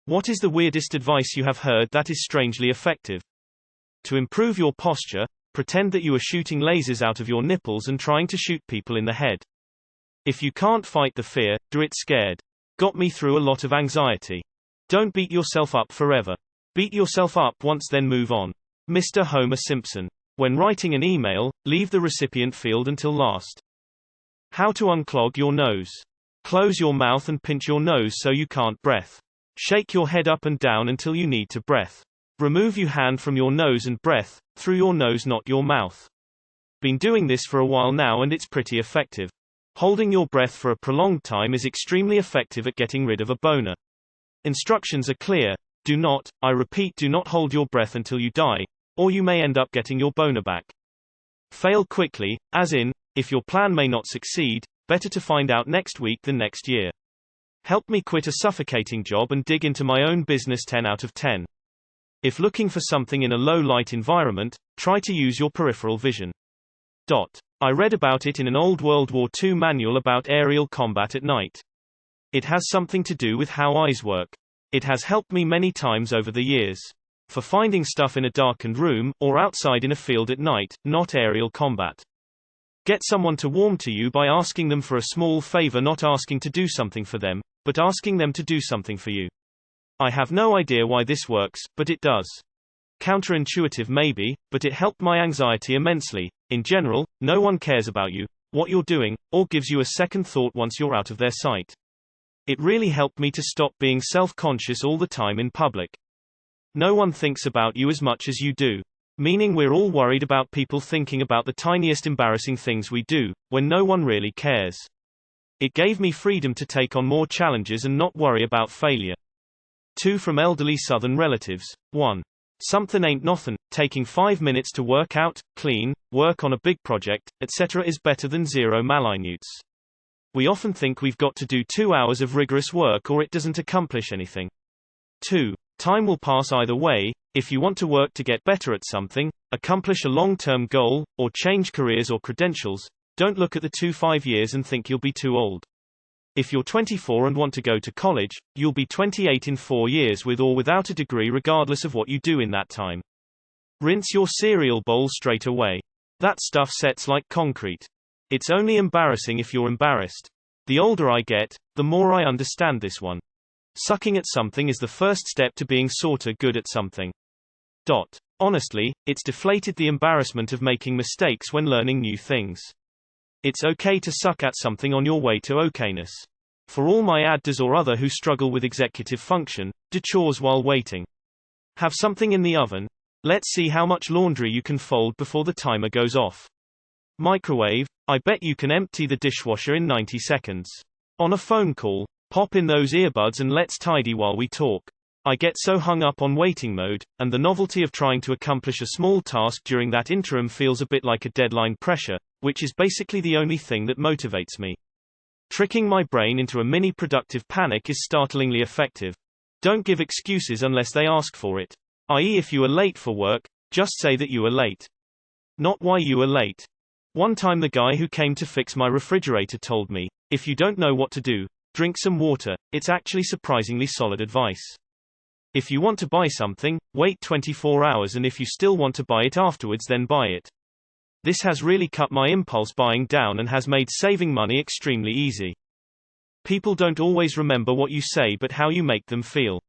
What is the weirdest advice you have heard that is strangely effective? To improve your posture, pretend that you are shooting lasers out of your nipples and trying to shoot people in the head. If you can't fight the fear, do it scared. Got me through a lot of anxiety. Don't beat yourself up forever. Beat yourself up once then move on. Mr. Homer Simpson. When writing an email, leave the recipient field until last. How to unclog your nose. Close your mouth and pinch your nose so you can't breath. Shake your head up and down until you need to breath. Remove your hand from your nose and breath, through your nose not your mouth. Been doing this for a while now and it's pretty effective. Holding your breath for a prolonged time is extremely effective at getting rid of a boner. Instructions are clear. Do not, I repeat, do not hold your breath until you die, or you may end up getting your boner back. Fail quickly, as in, if your plan may not succeed, better to find out next week than next year. Help me quit a suffocating job and dig into my own business 10 out of 10. If looking for something in a low-light environment, try to use your peripheral vision. I read about it in an old World War II manual about aerial combat at night. It has something to do with how eyes work. It has helped me many times over the years. For finding stuff in a darkened room, or outside in a field at night, not aerial combat. Get someone to warm to you by asking them for a small favor, not asking to do something for them, but asking them to do something for you. I have no idea why this works, but it does. Counterintuitive maybe, but it helped my anxiety immensely. In general, no one cares about you, what you're doing, or gives you a second thought once you're out of their sight. It really helped me to stop being self-conscious all the time in public. No one thinks about you as much as you do. Meaning we're all worried about people thinking about the tiniest embarrassing things we do, when no one really cares. It gave me freedom to take on more challenges and not worry about failure. 2 from elderly Southern relatives. 1. Something ain't nothin', taking 5 minutes to work out, clean, work on a big project, etc. is better than 0 malinutes. We often think we've got to do 2 hours of rigorous work or it doesn't accomplish anything. 2. Time will pass either way. If you want to work to get better at something, accomplish a long-term goal, or change careers or credentials, don't look at the 5 years and think you'll be too old. If you're 24 and want to go to college, you'll be 28 in 4 years with or without a degree regardless of what you do in that time. Rinse your cereal bowl straight away. That stuff sets like concrete. It's only embarrassing if you're embarrassed. The older I get, the more I understand this one. Sucking at something is the first step to being sorta good at something. Honestly, it's deflated the embarrassment of making mistakes when learning new things. It's okay to suck at something on your way to okayness. For all my adders or other who struggle with executive function, detours while waiting. Have something in the oven. Let's see how much laundry you can fold before the timer goes off. Microwave. I bet you can empty the dishwasher in 90 seconds. On a phone call, pop in those earbuds and let's tidy while we talk. I get so hung up on waiting mode, and the novelty of trying to accomplish a small task during that interim feels a bit like a deadline pressure, which is basically the only thing that motivates me. Tricking my brain into a mini-productive panic is startlingly effective. Don't give excuses unless they ask for it. I.e., if you are late for work, just say that you are late. Not why you are late. One time the guy who came to fix my refrigerator told me, if you don't know what to do, drink some water. It's actually surprisingly solid advice. If you want to buy something, wait 24 hours, and if you still want to buy it afterwards, then buy it. This has really cut my impulse buying down and has made saving money extremely easy. People don't always remember what you say but how you make them feel.